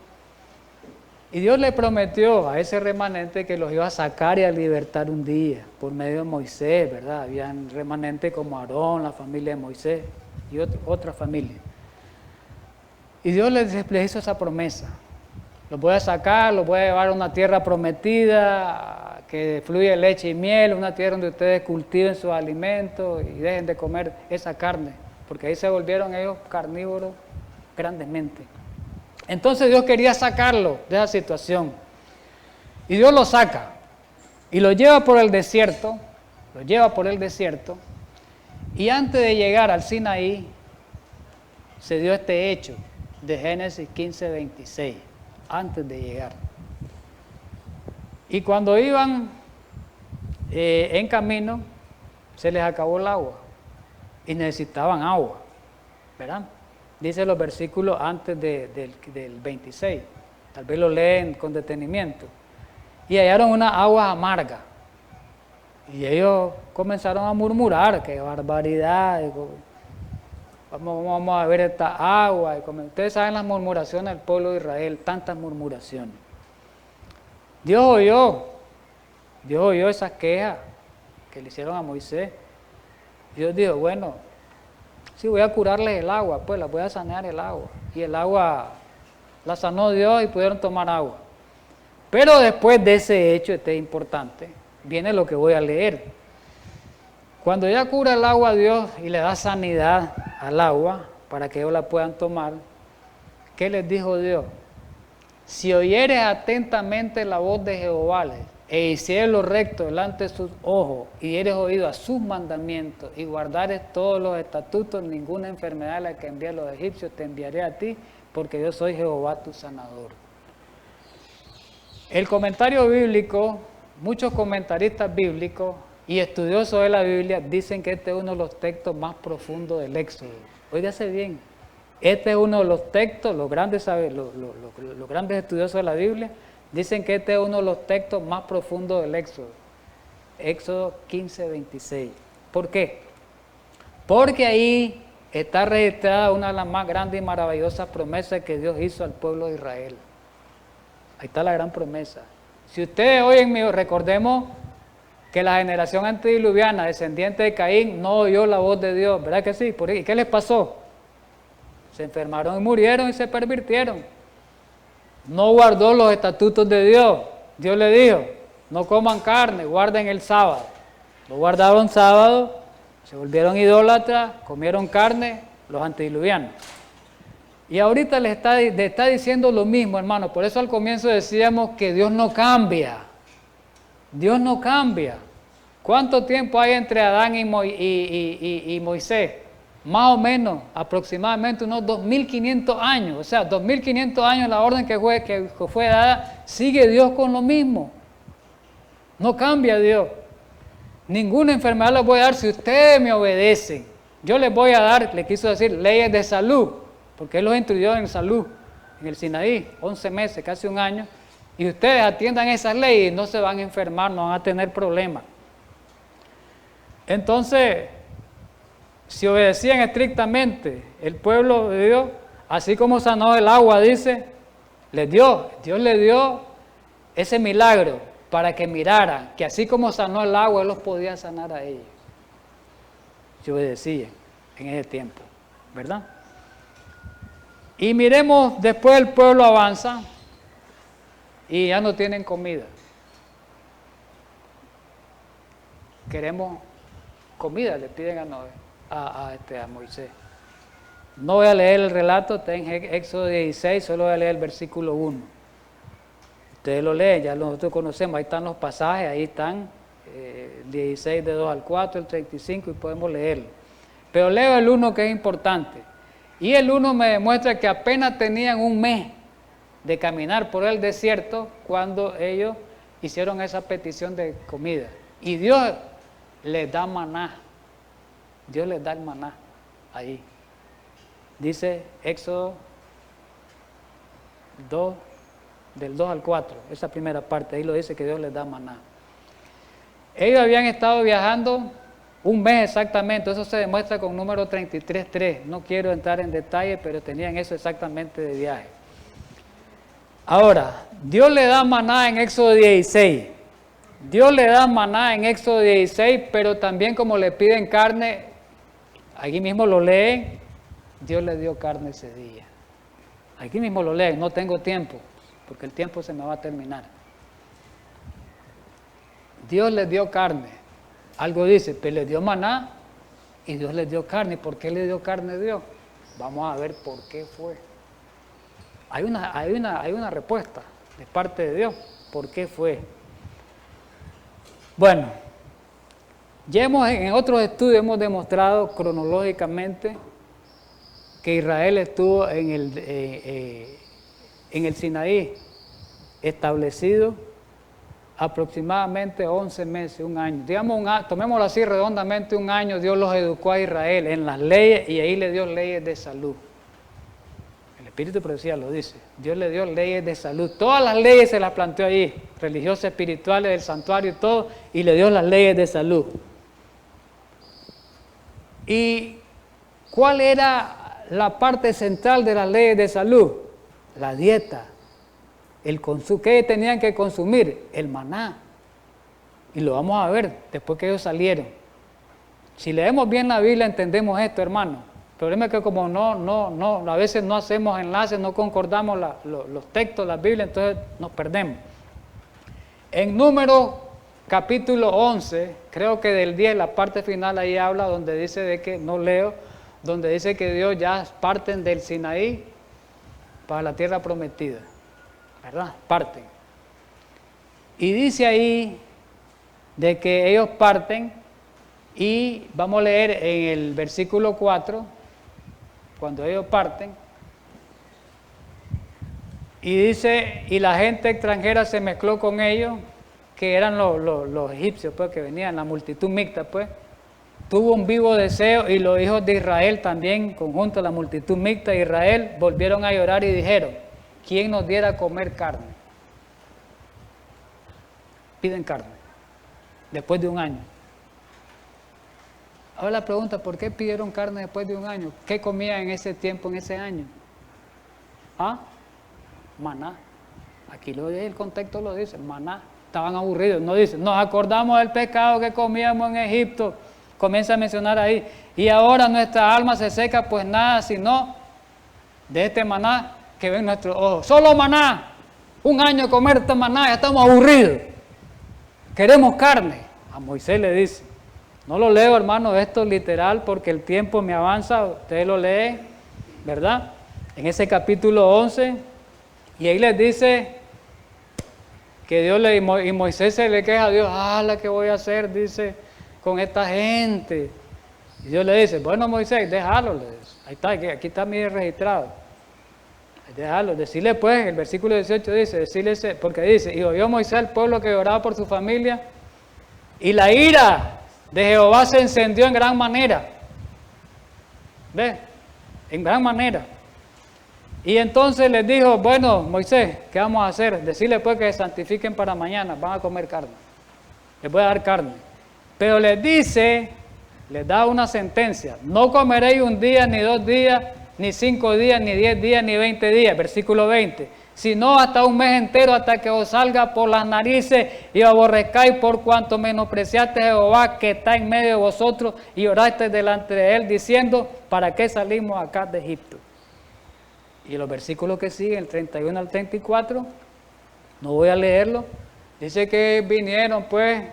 Y Dios le prometió a ese remanente que los iba a sacar y a libertar un día, por medio de Moisés, ¿verdad? Habían remanentes como Aarón, la familia de Moisés y otra familia. Y Dios les hizo esa promesa. Los voy a sacar, los voy a llevar a una tierra prometida, que fluye leche y miel, una tierra donde ustedes cultiven sus alimentos y dejen de comer esa carne, porque ahí se volvieron ellos carnívoros grandemente. Entonces Dios quería sacarlo de esa situación. Y Dios lo saca y lo lleva por el desierto, y antes de llegar al Sinaí, se dio este hecho de Génesis 15:26, antes de llegar. Y cuando iban en camino, se les acabó el agua y necesitaban agua, ¿verdad? Dice los versículos antes del 26, tal vez lo leen con detenimiento. Y hallaron una agua amarga. Y ellos comenzaron a murmurar, qué barbaridad, vamos a ver esta agua. Ustedes saben las murmuraciones del pueblo de Israel, tantas murmuraciones. Dios oyó esas quejas que le hicieron a Moisés. Dios dijo, bueno, sí, voy a curarles el agua, pues las voy a sanear el agua. Y el agua la sanó Dios y pudieron tomar agua. Pero después de ese hecho, este importante, viene lo que voy a leer. Cuando ya cura el agua a Dios y le da sanidad al agua para que ellos la puedan tomar, ¿qué les dijo Dios? Si oyeres atentamente la voz de Jehová e hicieres lo recto delante de sus ojos y dieres oído a sus mandamientos y guardares todos los estatutos, ninguna enfermedad a la que envié a los egipcios te enviaré a ti, porque yo soy Jehová tu sanador. El comentario bíblico, muchos comentaristas bíblicos y estudiosos de la Biblia dicen que este es uno de los textos más profundos del Éxodo. Óigase bien, este es uno de los textos, los grandes estudiosos de la Biblia dicen que este es uno de los textos más profundos del Éxodo. Éxodo 15:26. ¿Por qué? Porque ahí está registrada una de las más grandes y maravillosas promesas que Dios hizo al pueblo de Israel. Ahí está la gran promesa. Si ustedes oyen, recordemos que la generación antediluviana, descendiente de Caín, no oyó la voz de Dios, ¿verdad que sí? ¿Y qué les pasó? Se enfermaron y murieron y se pervirtieron. No guardó los estatutos de Dios. Dios le dijo, no coman carne, guarden el sábado. No guardaron sábado, se volvieron idólatras, comieron carne, los antediluvianos. Y ahorita le está diciendo lo mismo, hermano. Por eso al comienzo decíamos que Dios no cambia. Dios no cambia. ¿Cuánto tiempo hay entre Adán y Moisés? Más o menos, aproximadamente unos 2500 años. O sea, 2500 años la orden que fue dada, sigue Dios con lo mismo. No cambia Dios. Ninguna enfermedad les voy a dar si ustedes me obedecen. Yo les voy a dar, le quiso decir, leyes de salud, porque Él los instruyó en salud, en el Sinaí, 11 meses, casi un año, y ustedes atiendan esas leyes y no se van a enfermar, no van a tener problemas. Entonces, si obedecían estrictamente el pueblo de Dios, así como sanó el agua, dice, Dios le dio ese milagro para que miraran que así como sanó el agua, Él los podía sanar a ellos. Si obedecían en ese tiempo, ¿verdad? Y miremos, después el pueblo avanza y ya no tienen comida. Queremos comida, le piden a Moisés. No voy a leer el relato, está en Éxodo 16, solo voy a leer el versículo 1. Ustedes lo leen, ya nosotros conocemos, ahí están los pasajes, ahí están, 16 de 2 al 4, el 35, y podemos leerlo. Pero leo el 1 que es importante. Y el 1 me demuestra que apenas tenían un mes de caminar por el desierto cuando ellos hicieron esa petición de comida. Y Dios les da maná. Dios les da el maná ahí. Dice Éxodo 2, del 2 al 4, esa primera parte, ahí lo dice que Dios les da maná. Ellos habían estado viajando un mes exactamente, eso se demuestra con número 33.3, no quiero entrar en detalle, pero tenían eso exactamente de viaje. Ahora, Dios le da maná en Éxodo 16, Dios le da maná en Éxodo 16, pero también como le piden carne, aquí mismo lo leen, Dios le dio carne ese día. Aquí mismo lo leen, no tengo tiempo, porque el tiempo se me va a terminar. Dios les dio carne, algo dice, pero le dio maná y Dios les dio carne. ¿Por qué le dio carne a Dios? Vamos a ver por qué fue. Hay una respuesta de parte de Dios, ¿por qué fue? Bueno, ya en otros estudios hemos demostrado cronológicamente que Israel estuvo en el Sinaí establecido aproximadamente 11 meses, un año. Digamos, tomémoslo así redondamente, un año Dios los educó a Israel en las leyes y ahí le dio leyes de salud. El Espíritu de Profecía lo dice. Dios le dio leyes de salud. Todas las leyes se las planteó allí, religiosas, espirituales, del santuario y todo, y le dio las leyes de salud. ¿Y cuál era la parte central de las leyes de salud? La dieta, el consumo. ¿Qué tenían que consumir? El maná. Y lo vamos a ver después que ellos salieron. Si leemos bien la Biblia entendemos esto, hermano. El problema es que como no, a veces no hacemos enlaces, no concordamos los textos, la Biblia, entonces nos perdemos. En Números capítulo 11, creo que del 10, la parte final ahí habla donde dice de que, no leo, donde dice que Dios ya parten del Sinaí para la tierra prometida, ¿verdad? Parten. Y dice ahí de que ellos parten y vamos a leer en el versículo 4, cuando ellos parten, y dice, y la gente extranjera se mezcló con ellos, que eran los egipcios, pues, que venían, la multitud mixta, pues, tuvo un vivo deseo, y los hijos de Israel también, conjunto a la multitud mixta de Israel, volvieron a llorar y dijeron, ¿quién nos diera a comer carne? Piden carne, después de un año. Ahora la pregunta, ¿por qué pidieron carne después de un año? ¿Qué comían en ese tiempo, en ese año? ¿Ah? Maná. Aquí el contexto lo dice, maná. Estaban aburridos, no dice, nos acordamos del pescado que comíamos en Egipto. Comienza a mencionar ahí. Y ahora nuestra alma se seca, pues nada, sino de este maná que ven nuestros ojos. Solo maná. Un año comer este maná, ya estamos aburridos. Queremos carne. A Moisés le dice. No lo leo, hermano, esto es literal porque el tiempo me avanza, usted lo lee, ¿verdad? En ese capítulo 11, y ahí les dice que Dios y Moisés se le queja a Dios, ¿qué voy a hacer? Dice, con esta gente. Y Dios le dice, bueno, Moisés, déjalo, le dice. Ahí está, aquí está mi registrado. Déjalo, decirle pues, el versículo 18 dice, porque dice, y oyó Moisés al pueblo que oraba por su familia, y la ira de Jehová se encendió en gran manera. ¿Ves? En gran manera. Y entonces les dijo, bueno, Moisés, ¿qué vamos a hacer? Decirle pues que se santifiquen para mañana, van a comer carne. Les voy a dar carne. Pero les dice, les da una sentencia, no comeréis un día, ni 2 días, ni 5 días, ni 10 días, ni 20 días, versículo 20, sino hasta un mes entero, hasta que os salga por las narices y os aborrezcáis por cuanto menospreciaste a Jehová que está en medio de vosotros y oraste delante de él diciendo, ¿para qué salimos acá de Egipto? Y los versículos que siguen, el 31 al 34, no voy a leerlo, dice que vinieron pues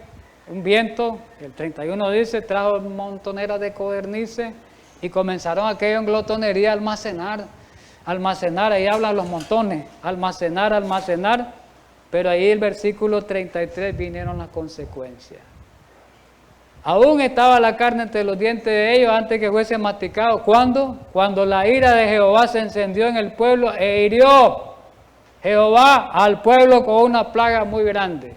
un viento, el 31 dice, trajo montoneras de codornices y comenzaron aquello en glotonería a almacenar, ahí hablan los montones, almacenar, pero ahí el versículo 33 vinieron las consecuencias. Aún estaba la carne entre los dientes de ellos antes que fuese masticado. ¿Cuándo? Cuando la ira de Jehová se encendió en el pueblo e hirió Jehová al pueblo con una plaga muy grande.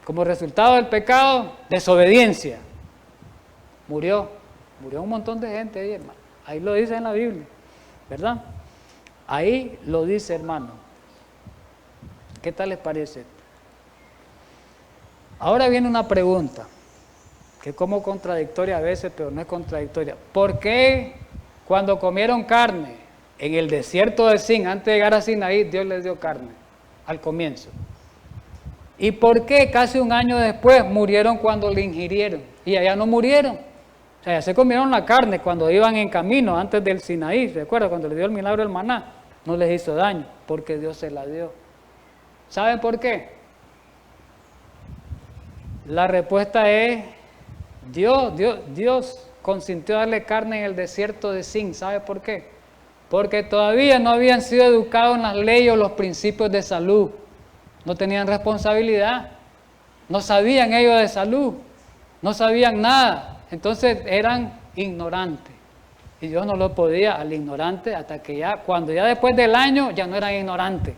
Como resultado del pecado, desobediencia. Murió un montón de gente ahí, hermano. Ahí lo dice en la Biblia, ¿verdad? Ahí lo dice, hermano. ¿Qué tal les parece? Ahora viene una pregunta, que es como contradictoria a veces, pero no es contradictoria. ¿Por qué cuando comieron carne en el desierto de Sin, antes de llegar a Sinaí, Dios les dio carne al comienzo? ¿Y por qué casi un año después murieron cuando le ingirieron? Y allá no murieron. O sea, ya se comieron la carne cuando iban en camino antes del Sinaí. ¿Se acuerdan? Cuando le dio el milagro del maná. No les hizo daño porque Dios se la dio. ¿Saben por qué? La respuesta es Dios consintió darle carne en el desierto de Sin. ¿Sabe por qué? Porque todavía no habían sido educados en las leyes o los principios de salud. No tenían responsabilidad. No sabían ellos de salud. No sabían nada. Entonces eran ignorantes. Y Dios no lo podía al ignorante hasta que cuando ya después del año ya no eran ignorantes.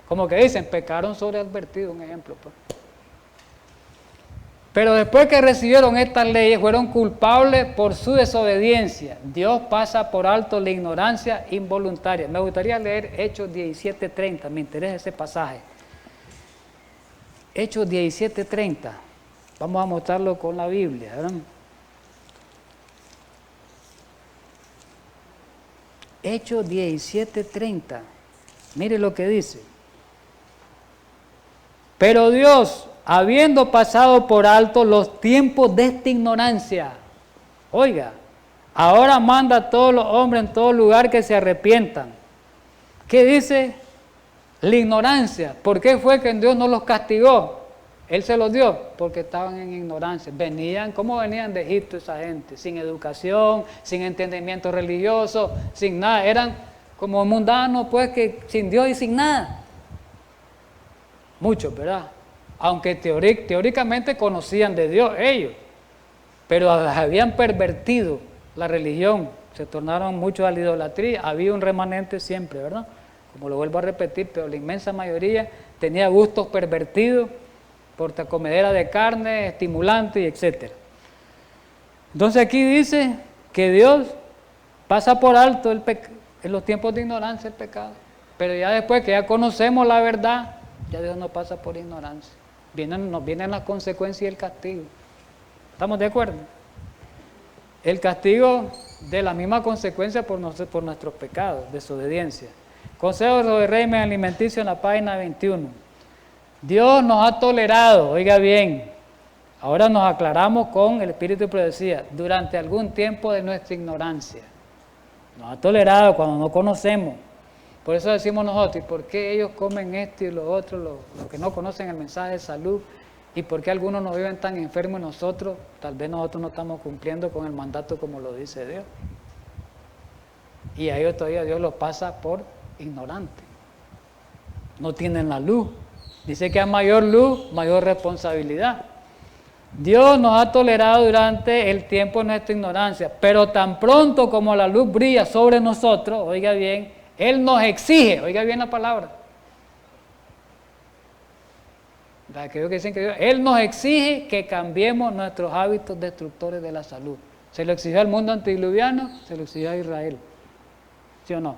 Como que dicen, pecaron sobreadvertido, un ejemplo. Pues. Pero después que recibieron estas leyes, fueron culpables por su desobediencia. Dios pasa por alto la ignorancia involuntaria. Me gustaría leer Hechos 17:30, me interesa ese pasaje. Hechos 17:30, vamos a mostrarlo con la Biblia, ¿verdad? Hechos 17:30, mire lo que dice. Pero Dios, habiendo pasado por alto los tiempos de esta ignorancia, oiga, ahora manda a todos los hombres en todo lugar que se arrepientan. ¿Qué dice? La ignorancia. ¿Por qué fue que Dios no los castigó? Él se los dio porque estaban en ignorancia. ¿Cómo venían de Egipto esa gente? Sin educación, sin entendimiento religioso, sin nada. Eran como mundanos, pues, que sin Dios y sin nada. Muchos, ¿verdad? Aunque teóricamente conocían de Dios ellos, pero habían pervertido la religión, se tornaron muchos a la idolatría. Había un remanente siempre, ¿verdad? Como lo vuelvo a repetir, pero la inmensa mayoría tenía gustos pervertidos por comedera de carne, estimulante y etc. Entonces aquí dice que Dios pasa por alto en los tiempos de ignorancia el pecado, pero ya después que ya conocemos la verdad, ya Dios no pasa por ignorancia. Nos vienen las consecuencias y el castigo. ¿Estamos de acuerdo? El castigo de la misma consecuencia por nuestros pecados, desobediencia. Consejo sobre régimen alimenticio en la página 21. Dios nos ha tolerado, oiga bien, ahora nos aclaramos con el espíritu de profecía, durante algún tiempo de nuestra ignorancia. Nos ha tolerado cuando no conocemos. Por eso decimos nosotros, ¿y por qué ellos comen esto y lo otro, los que no conocen el mensaje de salud? ¿Y por qué algunos no viven tan enfermos y nosotros? Tal vez nosotros no estamos cumpliendo con el mandato como lo dice Dios. Y a ellos todavía Dios los pasa por ignorantes. No tienen la luz. Dice que a mayor luz, mayor responsabilidad. Dios nos ha tolerado durante el tiempo de nuestra ignorancia, pero tan pronto como la luz brilla sobre nosotros, oiga bien, Él nos exige, oiga bien la palabra. Aquellos que dicen que Dios, Él nos exige que cambiemos nuestros hábitos destructores de la salud. Se lo exigió al mundo antediluviano, se lo exigió a Israel. ¿Sí o no?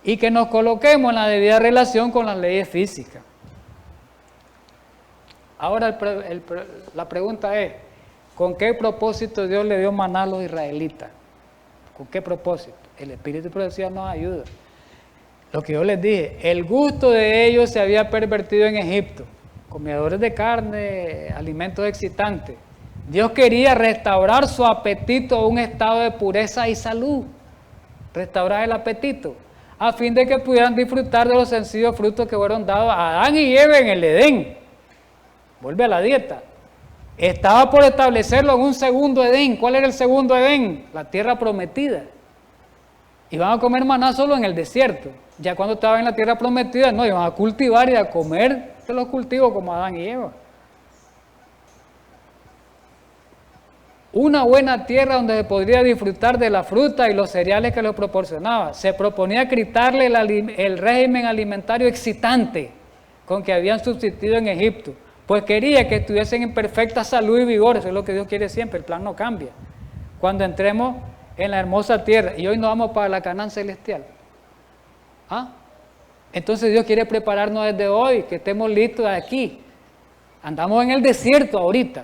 Y que nos coloquemos en la debida relación con las leyes físicas. Ahora la pregunta es, ¿con qué propósito Dios le dio maná a los israelitas? ¿Con qué propósito? El Espíritu de Profecía nos ayuda. Lo que yo les dije, el gusto de ellos se había pervertido en Egipto. Comedores de carne, alimentos excitantes. Dios quería restaurar su apetito a un estado de pureza y salud. Restaurar el apetito, a fin de que pudieran disfrutar de los sencillos frutos que fueron dados a Adán y Eva en el Edén. Vuelve a la dieta. Estaba por establecerlo en un segundo Edén. ¿Cuál era el segundo Edén? La tierra prometida. Iban a comer maná solo en el desierto. Ya cuando estaban en la tierra prometida, no, iban a cultivar y a comer de los cultivos como Adán y Eva. Una buena tierra donde se podría disfrutar de la fruta y los cereales que les proporcionaba. Se proponía quitarle el régimen alimentario excitante con que habían subsistido en Egipto, pues quería que estuviesen en perfecta salud y vigor. Eso es lo que Dios quiere siempre, el plan no cambia. Cuando entremos en la hermosa tierra, y hoy nos vamos para la Canaán celestial. ¿Ah? Entonces Dios quiere prepararnos desde hoy, que estemos listos de aquí. Andamos en el desierto ahorita,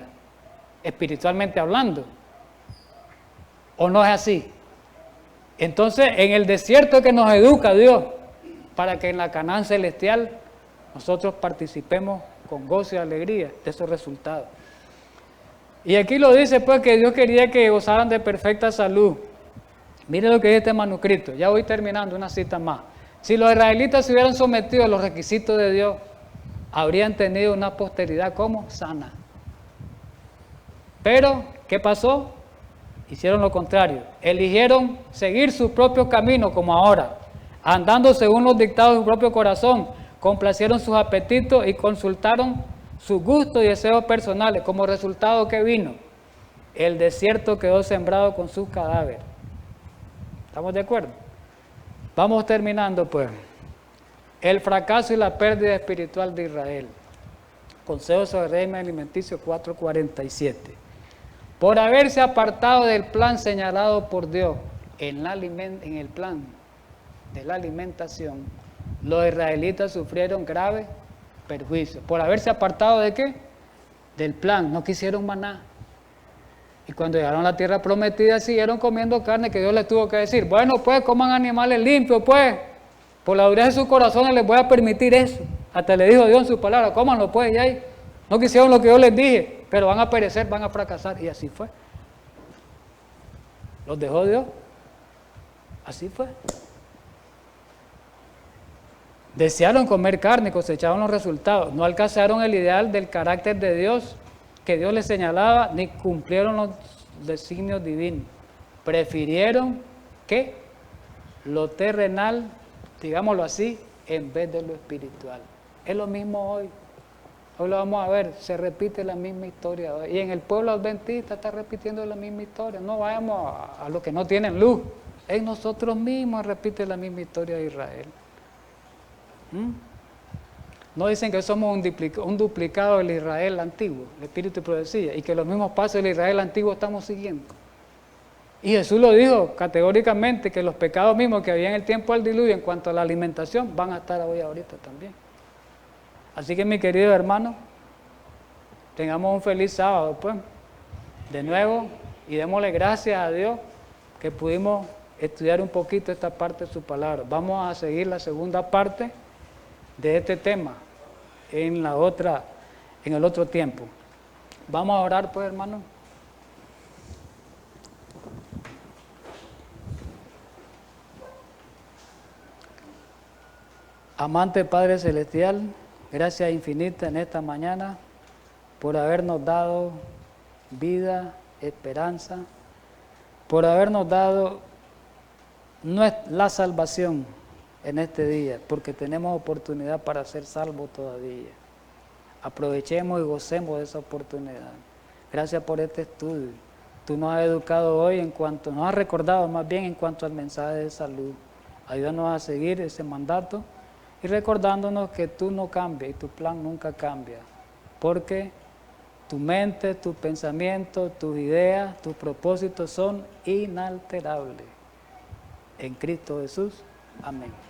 espiritualmente hablando. ¿O no es así? Entonces, en el desierto que nos educa Dios, para que en la Canaán celestial nosotros participemos con gozo y alegría de esos resultados. Y aquí lo dice pues que Dios quería que gozaran de perfecta salud. Mire lo que dice este manuscrito, ya voy terminando, una cita más. Si los israelitas se hubieran sometido a los requisitos de Dios, habrían tenido una posteridad como sana. Pero, ¿qué pasó? Hicieron lo contrario. Eligieron seguir sus propios caminos como ahora, andando según los dictados de su propio corazón, complacieron sus apetitos y consultaron sus gustos y deseos personales. Como resultado, ¿qué vino? El desierto quedó sembrado con sus cadáveres. ¿Estamos de acuerdo? Vamos terminando pues. El fracaso y la pérdida espiritual de Israel. Consejo sobre el régimen alimenticio 4:47. Por haberse apartado del plan señalado por Dios en el plan de la alimentación, los israelitas sufrieron graves perjuicios. ¿Por haberse apartado de qué? Del plan. No quisieron maná. Y cuando llegaron a la tierra prometida, siguieron comiendo carne que Dios les tuvo que decir. Bueno, pues coman animales limpios, pues. Por la dureza de sus corazones les voy a permitir eso. Hasta le dijo Dios en su palabra, cómanlo pues, y ahí. No quisieron lo que yo les dije, pero van a perecer, van a fracasar. Y así fue. Los dejó Dios. Así fue. Desearon comer carne y cosecharon los resultados. No alcanzaron el ideal del carácter de Dios que Dios les señalaba, ni cumplieron los designios divinos. Prefirieron que lo terrenal, digámoslo así, en vez de lo espiritual. Es lo mismo hoy. Hoy lo vamos a ver, se repite la misma historia hoy. Y en el pueblo adventista está repitiendo la misma historia. No vayamos a los que no tienen luz. En nosotros mismos repite la misma historia de Israel. No dicen que somos un duplicado del Israel antiguo, el espíritu de profecía, y que los mismos pasos del Israel antiguo estamos siguiendo. Y Jesús lo dijo categóricamente, que los pecados mismos que había en el tiempo del diluvio en cuanto a la alimentación van a estar hoy ahorita también. Así que mi querido hermano, tengamos un feliz sábado pues, de nuevo, y démosle gracias a Dios que pudimos estudiar un poquito esta parte de su palabra. Vamos a seguir la segunda parte de este tema en el otro tiempo. Vamos a orar pues, hermano. Amante Padre Celestial, gracias infinitas en esta mañana por habernos dado vida, esperanza, por habernos dado la salvación en este día, porque tenemos oportunidad para ser salvos todavía. Aprovechemos y gocemos de esa oportunidad. Gracias por este estudio. Tú nos has educado hoy nos has recordado más bien en cuanto al mensaje de salud. Ayúdanos a seguir ese mandato y recordándonos que tú no cambias y tu plan nunca cambia, porque tu mente, tus pensamientos, tus ideas, tus propósitos son inalterables. En Cristo Jesús. Amén.